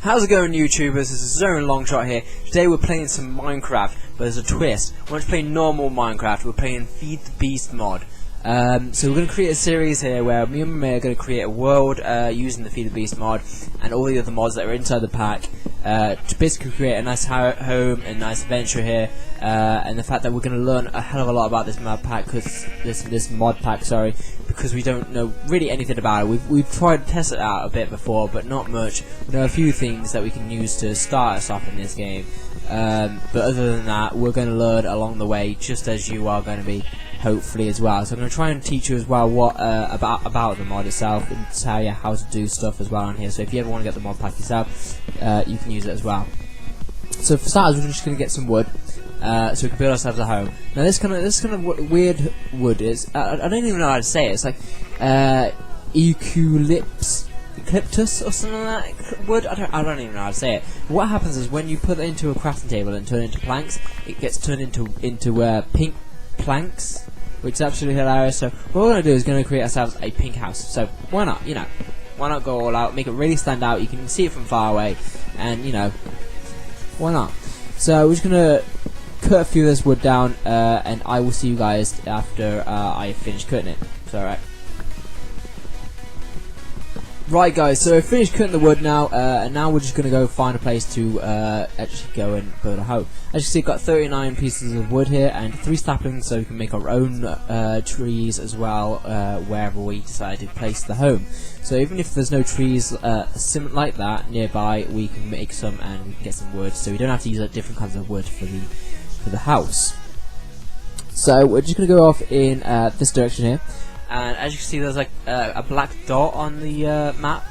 How's it going, YouTubers? This is Zone Longshot here. Today we're playing some Minecraft, but there's a twist. We're not playing normal Minecraft, we're playing Feed the Beast mod. So we're going to create a series here where me and May are going to create a world using the Feed the Beast mod and all the other mods that are inside the pack to basically create a nice home, a nice adventure here, and the fact that we're going to learn a hell of a lot about this mod pack, because we don't know really anything about it. We've tried to test it out a bit before, but not much. We know a few things that we can use to start us off in this game, but other than that, we're going to learn along the way, just as you are going to be, hopefully, as well. So I'm going to try and teach you as well what about the mod itself, and tell you how to do stuff as well on here. So if you ever want to get the mod pack yourself, you can use it as well. So for starters, we're just going to get some wood, so we can build ourselves a home. Now this kind of weird wood is I don't even know how to say it. It's like eucalyptus or something like that. Wood. I don't even know how to say it. But what happens is when you put it into a crafting table and turn it into planks, it gets turned into pink planks, which is absolutely hilarious. So what we're going to do is going to create ourselves a pink house. So why not? Why not go all out, make it really stand out? You can see it from far away, and why not? So we're just going to cut a few of this wood down, and I will see you guys after I finish cutting it. It's alright. Right guys, so I finished cutting the wood now, and now we're just going to go find a place to actually go and build a home. As you can see, I've got 39 pieces of wood here and 3 saplings, so we can make our own trees as well, wherever we decide to place the home. So even if there's no trees like that nearby, we can make some and we can get some wood, so we don't have to use different kinds of wood for the house. So we're just going to go off in this direction here. And as you can see, there's like a black dot on the map.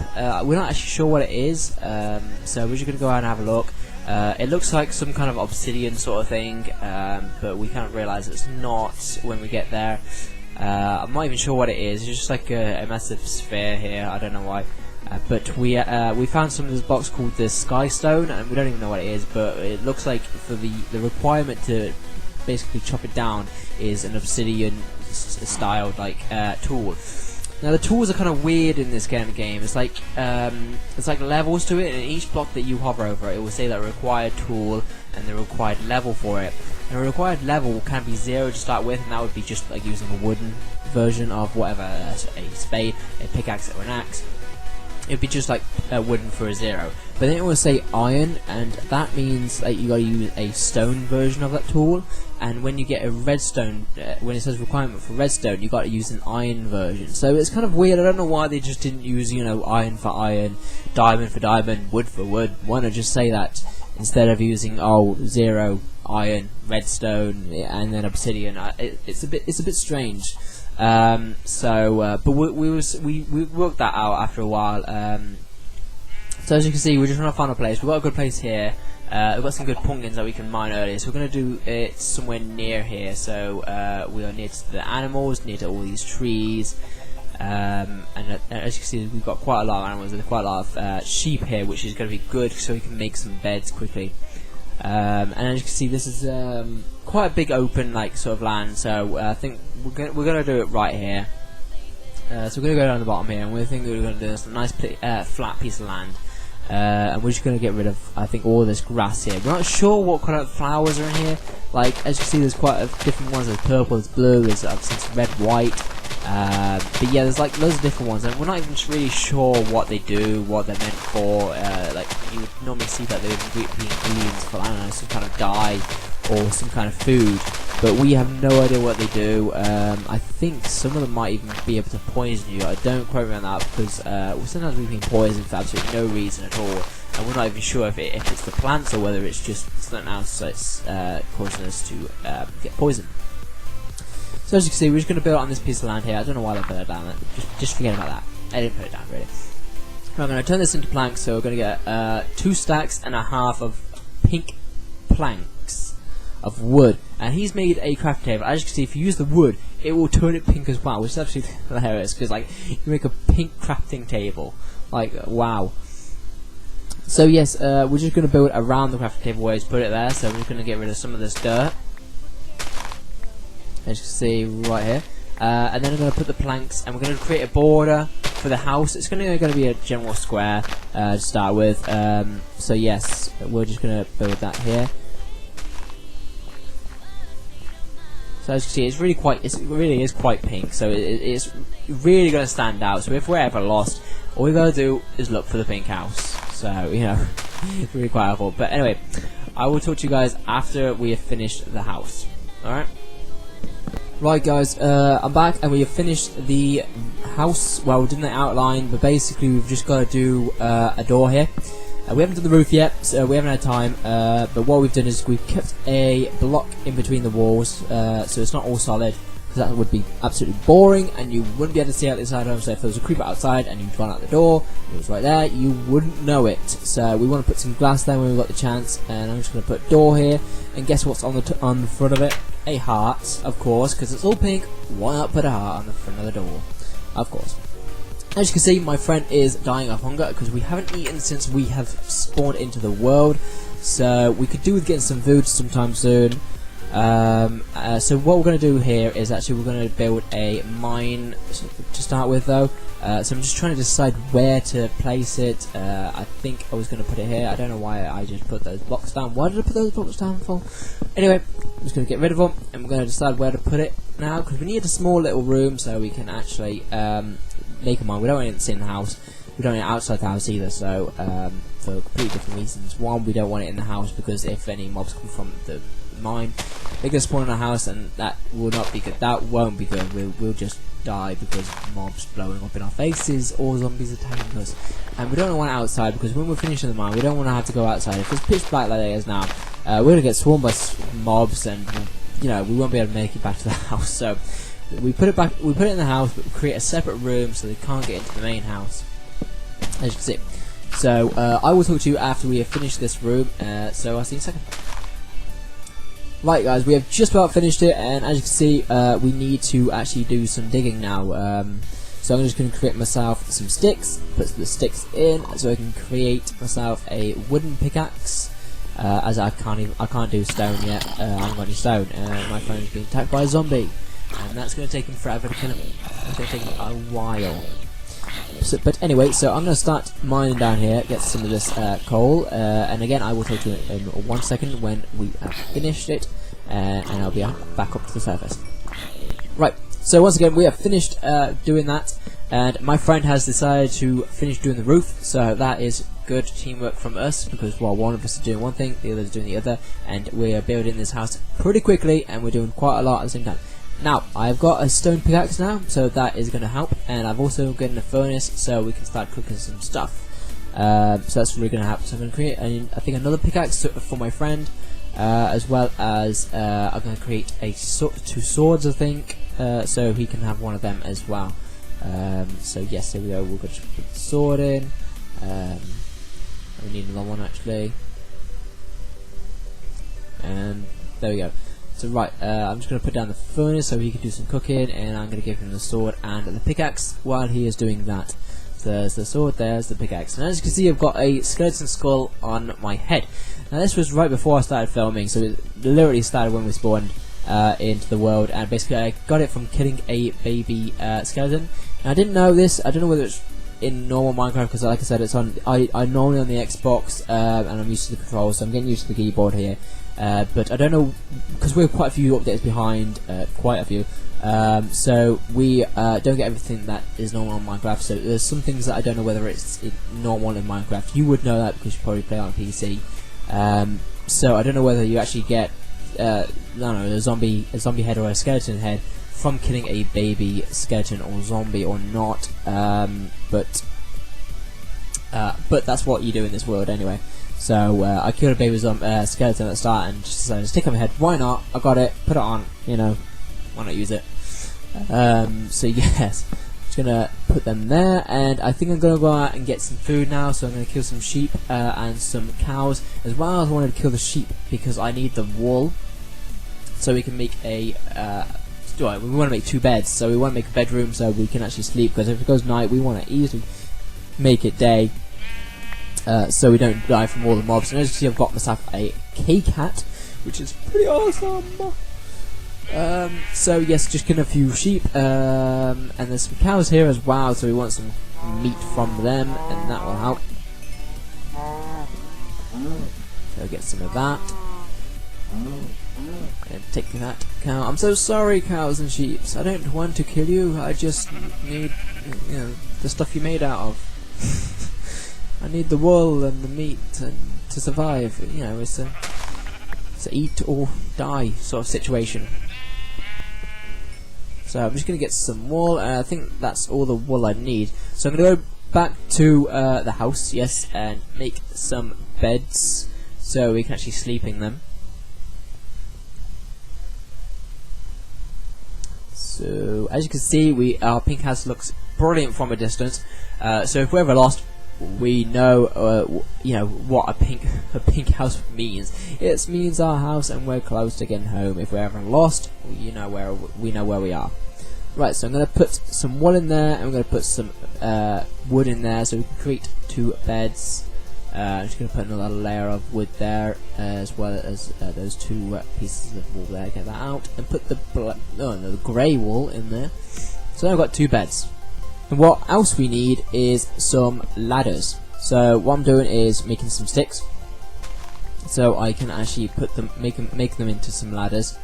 We're not actually sure what it is, so we're just going to go out and have a look. It looks like some kind of obsidian sort of thing, but we can't realise it's not when we get there. I'm not even sure what it is. It's just like a massive sphere here. I don't know why. But we found some of this box called the Sky Stone, and we don't even know what it is. But it looks like for the requirement to basically chop it down is an obsidian styled tool. Now the tools are kind of weird in this kind of game. It's like levels to it, and each block that you hover over, it will say the required tool and the required level for it. And the required level can be 0 to start with, and that would be just like using a wooden version of whatever, a spade, a pickaxe, or an axe. It'd be just like wooden for a 0. But then it will say iron, and that means that you gotta use a stone version of that tool. And when you get a redstone, when it says requirement for redstone, you gotta use an iron version. So it's kind of weird. I don't know why they just didn't use, iron for iron, diamond for diamond, wood for wood. Why not just say that instead of using 0 iron, redstone, and then obsidian? It's a bit strange. But we worked that out after a while. So as you can see, we're just trying to find a place. We've got a good place here. We've got some good pumpkins that we can mine earlier, so we're going to do it somewhere near here. So we are near to the animals, near to all these trees, and as you can see, we've got quite a lot of animals. There's quite a lot of sheep here, which is going to be good, so we can make some beds quickly. And as you can see, this is quite a big open sort of land. So I think we're gonna do it right here. So we're gonna go down the bottom here, and we think we're gonna do this nice flat piece of land. And we're just going to get rid of, I think, all this grass here. We're not sure what kind of flowers are in here. As you can see, there's quite different ones. There's purple, there's blue, there's some red, white. But yeah, there's loads of different ones, and we're not even really sure what they do, what they're meant for. You would normally see that they would be ingredients for, I don't know, some kind of dye or some kind of food. But we have no idea what they do. I think some of them might even be able to poison you. I don't quote me on that, because sometimes we've been poisoned for absolutely no reason at all, and we're not even sure if it's the plants or whether it's just something else that's causing us to get poisoned. So as you can see, we're just going to build on this piece of land here. I don't know why I put it down. Just forget about that. I didn't put it down really. I'm going to turn this into planks, so we're going to get 2 stacks and a half of pink planks of wood, and he's made a crafting table. As you can see, if you use the wood, it will turn it pink as well, which is absolutely hilarious, because you make a pink crafting table, wow. So yes, we're just going to build around the crafting table where he's put it there. So we're just going to get rid of some of this dirt, as you can see right here, and then I'm going to put the planks, and we're going to create a border for the house, it's going to be a general square to start with. So yes, we're just going to build that here. So as you can see, it's really is quite pink. So it's really going to stand out. So if we're ever lost, all we got to do is look for the pink house. So you know, it's really quite helpful. But anyway, I will talk to you guys after we have finished the house. All right. Right guys, I'm back and we have finished the house. Well, we did the outline, but basically we've just got to do a door here. We haven't done the roof yet, so we haven't had time, but what we've done is we've kept a block in between the walls, so it's not all solid, because that would be absolutely boring, and you wouldn't be able to see out the side home. So if there was a creeper outside and you'd run out the door, it was right there, you wouldn't know it. So we want to put some glass there when we've got the chance, and I'm just going to put a door here, and guess what's on the front of it? A heart, of course, because it's all pink. Why not put a heart on the front of the door? Of course. As you can see, my friend is dying of hunger because we haven't eaten since we have spawned into the world. So we could do with getting some food sometime soon. So what we're going to do here is actually we're going to build a mine to start with, though. So I'm just trying to decide where to place it. I think I was going to put it here. I don't know why I just put those blocks down. Why did I put those blocks down for? Anyway, I'm just going to get rid of them, and we're going to decide where to put it now, because we need a small little room so we can actually make a mine. We don't want it in the house. We don't want it outside the house either. So for completely different reasons. One, we don't want it in the house because if any mobs come from the mine, they're going to spawn in our house, and that will not be good. That won't be good. We'll just die because mobs blowing up in our faces or zombies attacking us. And we don't want it outside because when we're finishing the mine, we don't want to have to go outside. If it's pitch black like it is now, we're going to get swarmed by mobs, and you know, we won't be able to make it back to the house. So we put it back. We put it in the house, but we create a separate room so they can't get into the main house, as you can see. So I will talk to you after we have finished this room. So I'll see you in a second. Right guys, we have just about finished it, and as you can see, we need to actually do some digging now. So I'm just going to create myself some sticks, put the sticks in, so I can create myself a wooden pickaxe. As I can't do stone yet. I haven't got any stone. My friend's being attacked by a zombie, and that's going to take him forever to kill him. It's going to take him a while. So, but anyway, so I'm going to start mining down here, get some of this coal, and again I will talk to you in 1 second when we have finished it, and I'll be back up to the surface. Right, so once again we have finished doing that, and my friend has decided to finish doing the roof, so that is good teamwork from us, because while one of us is doing one thing, the other is doing the other, and we are building this house pretty quickly, and we're doing quite a lot at the same time. Now, I've got a stone pickaxe now, so that is going to help, and I've also gotten a furnace, so we can start cooking some stuff. So that's really going to help. So I'm going to create, I think, another pickaxe for my friend, as well as I'm going to create two swords, I think, so he can have one of them as well. So yes, here we go. We're going to put the sword in. We need another one actually, and there we go. So right, I'm just going to put down the furnace so he can do some cooking, and I'm going to give him the sword and the pickaxe while he is doing that. So there's the sword, there's the pickaxe, and as you can see I've got a skeleton skull on my head. Now this was right before I started filming, so it literally started when we spawned into the world, and basically I got it from killing a baby skeleton. And I didn't know this, I don't know whether it's in normal Minecraft, because like I said, it's on. I'm normally on the Xbox, and I'm used to the controls, so I'm getting used to the keyboard here. But I don't know, because we're quite a few updates behind, quite a few. So we don't get everything that is normal on Minecraft. So there's some things that I don't know whether it's normal in Minecraft. You would know that because you probably play on PC. So I don't know whether you actually get, I don't know, a zombie head or a skeleton head from killing a baby skeleton or zombie or not, but that's what you do in this world anyway. So I killed a baby skeleton at the start and just decided to stick on my head. Why not? I got it, put it on, you know, why not use it? So yes, just gonna put them there, and I think I'm gonna go out and get some food now. So I'm gonna kill some sheep and some cows, as well as I wanted to kill the sheep because I need the wool so we can make a we want to make 2 beds, so we want to make a bedroom so we can actually sleep, because if it goes night we want to easily make it day, so we don't die from all the mobs. And as you see, I've got myself a K-cat, which is pretty awesome. So yes, just killing a few sheep, and there's some cows here as well, so we want some meat from them, and that will help. So get some of that. And take that cow. I'm so sorry, cows and sheep. I don't want to kill you. I just need, you know, the stuff you made out of. I need the wool and the meat and to survive. You know, it's a eat or die sort of situation. So I'm just gonna get some wool, and I think that's all the wool I need. So I'm gonna go back to the house, yes, and make some beds so we can actually sleep in them. So as you can see, our pink house looks brilliant from a distance. So if we're ever lost, we know, you know, what a pink house means. It means our house, and we're close to getting home. If we're ever lost, we know where we are. Right. So I'm going to put some wool in there, and I'm going to put some wood in there, so we can create 2 beds. I'm just going to put another layer of wood there, as well as those 2 pieces of wool there. Get that out, and put the grey wool in there. So now I've got 2 beds. And what else we need is some ladders. So what I'm doing is making some sticks, so I can actually put them, make them into some ladders.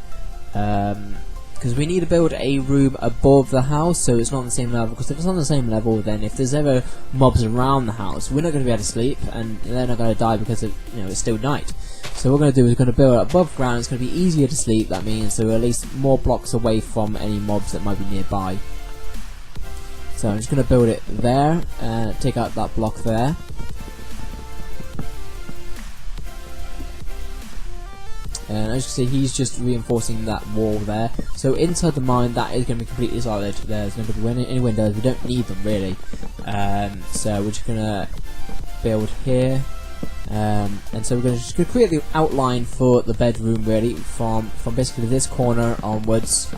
Because we need to build a room above the house, so it's not on the same level. Because if it's on the same level, then if there's ever mobs around the house, we're not going to be able to sleep, and they're not going to die because it's still night. So what we're going to do is we're going to build it above ground. It's going to be easier to sleep. That means so we're at least more blocks away from any mobs that might be nearby. So I'm just going to build it there, and take out that block there. And as you can see, he's just reinforcing that wall there. So inside the mine, that is going to be completely solid. There's not going to be any windows. We don't need them really. So we're just going to build here. And so we're just going to create the outline for the bedroom really from basically this corner onwards.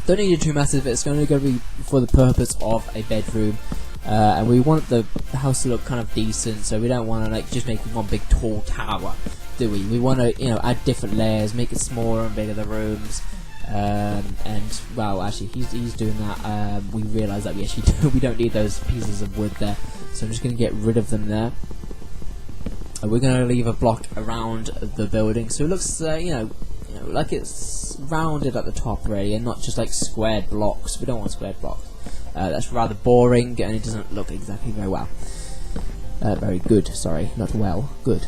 Don't need it too massive. It's only going to be for the purpose of a bedroom. And we want the house to look kind of decent, so we don't want to like just make one big tall tower, do we? We want to, add different layers, make it smaller and bigger, the rooms. And well, actually, he's doing that. We realise that we don't need those pieces of wood there, so I'm just going to get rid of them there. And we're going to leave a block around the building, so it looks, like it's rounded at the top, really, and not just like squared blocks. We don't want squared blocks. That's rather boring, and it doesn't look exactly very well. Very good, sorry, not well, good.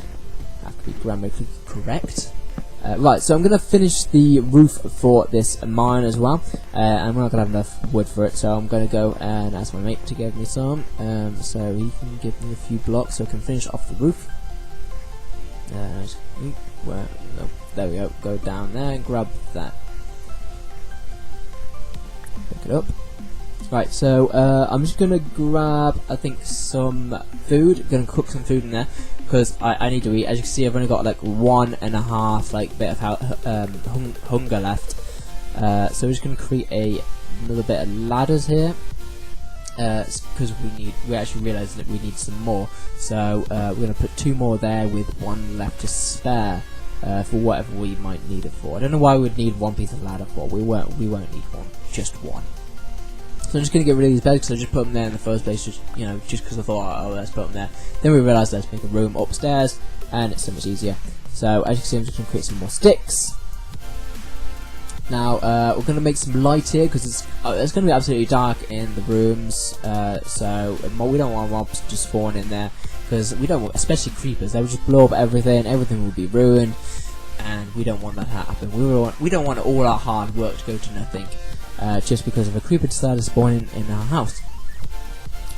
Have to be grammatically correct. Right, so I'm going to finish the roof for this mine as well, and we're not going to have enough wood for it, so I'm going to go and ask my mate to give me some, so he can give me a few blocks so I can finish off the roof. There we go, go down there and grab that. Pick it up. Right, so I'm just going to grab, I think, some food. I'm going to cook some food in there, because I need to eat. As you can see, I've only got like 1.5 bit of hunger left. So we're just going to create another bit of ladders here, because we actually realised that we need some more. So we're going to put 2 more there with 1 left to spare for whatever we might need it for. I don't know why we'd need 1 piece of ladder for. We won't need one, just 1. So I'm just going to get rid of these beds, because I just put them there in the first place, just because I thought, oh, let's put them there. Then we realised let's make a room upstairs, and it's so much easier. So as you can see, I'm just going to create some more sticks. Now we're going to make some light here, because it's going to be absolutely dark in the rooms. So we don't want mobs to spawn in there, because we don't want, especially creepers. They would just blow up everything. Everything would be ruined, and we don't want that to happen. We don't want all our hard work to go to nothing. Just because of a creeper decided to spawn in our house.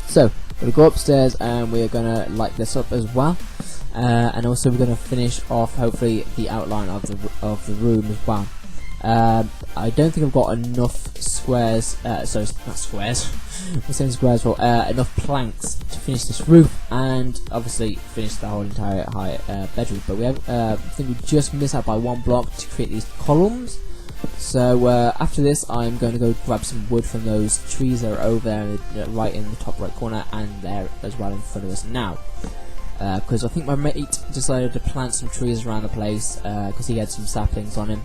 So we're going to go upstairs, and we're going to light this up as well, and also we're going to finish off hopefully the outline of the room as well. I don't think I've got enough squares, sorry, not squares, I'm saying squares for enough planks to finish this roof, and obviously finish the whole entire bedroom. But we have, I think we just missed out by 1 block to create these columns. So after this, I'm going to go grab some wood from those trees that are over there, right in the top right corner, and there as well in front of us now. Because I think my mate decided to plant some trees around the place, because he had some saplings on him.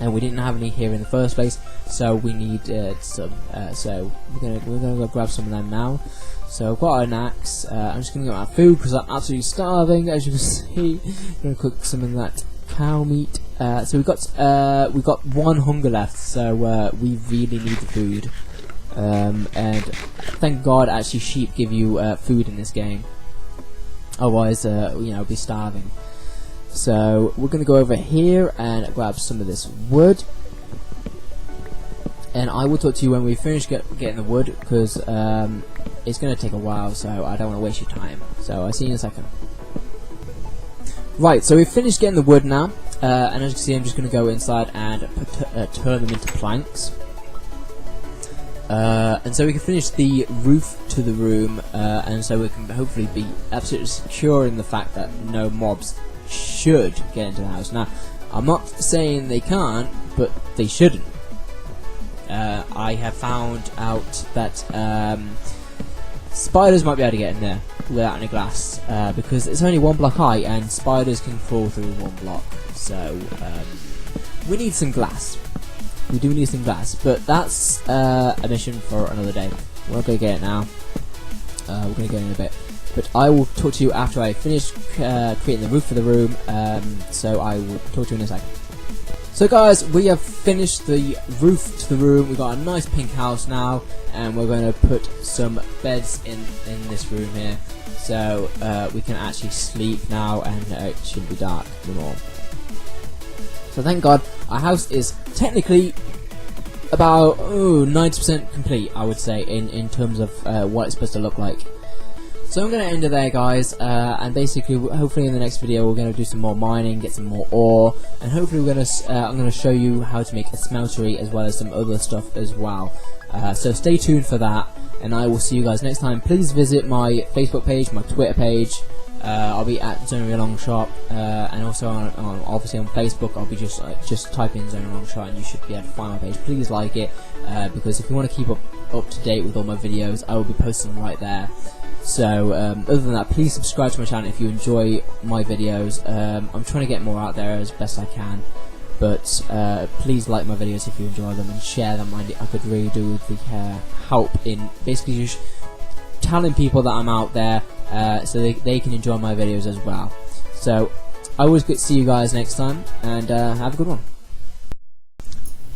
and we didn't have any here in the first place, so we need some. So we're gonna go grab some of them now. So I've got an axe. I'm just gonna get my food because I'm absolutely starving, as you can see. I'm gonna cook some of that cow meat. So we got one hunger left, so we really need the food. And thank God, actually, sheep give you food in this game. Otherwise, you know, be starving. So we're gonna go over here and grab some of this wood, and I will talk to you when we finish getting the wood, because it's gonna take a while, so I don't want to waste your time. So I'll see you in a second. Right, so we've finished getting the wood now, and as you can see, I'm just gonna go inside and turn them into planks. And so we can finish the roof to the room, and so we can hopefully be absolutely secure in the fact that no mobs should get into the house. Now, I'm not saying they can't, but they shouldn't. I have found out that spiders might be able to get in there without any glass, because it's only 1 block high, and spiders can crawl through 1 block. So we need some glass. We do need some glass, but that's a mission for another day. We're not going to get it now. We're going to get it in a bit. But I will talk to you after I finish creating the roof for the room, so I will talk to you in a second. So guys, we have finished the roof to the room. We've got a nice pink house now, and we're going to put some beds in this room here, so we can actually sleep now, and it shouldn't be dark anymore. So thank God, our house is technically about 90% complete, I would say, in terms of what it's supposed to look like. So I'm going to end it there, guys, and basically, hopefully in the next video we're going to do some more mining, get some more ore, and hopefully I'm going to show you how to make a smeltery as well as some other stuff as well. So stay tuned for that, and I will see you guys next time. Please visit my Facebook page, my Twitter page. I'll be at Zonary Longshot, and also obviously on Facebook. I'll be just type in Zonary Longshot, and you should be able to find my page. Please like it, because if you want to keep up to date with all my videos, I will be posting them right there. So other than that, please subscribe to my channel if you enjoy my videos. I'm trying to get more out there as best I can, but please like my videos if you enjoy them, and share them. I could really do with the help in basically just telling people that I'm out there, so they can enjoy my videos as well. So I always get to see you guys next time, and have a good one.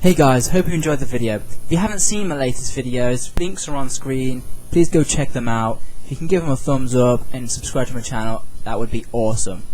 Hey guys, hope you enjoyed the video. If you haven't seen my latest videos, links are on screen. Please go check them out. If you can give them a thumbs up and subscribe to my channel, that would be awesome.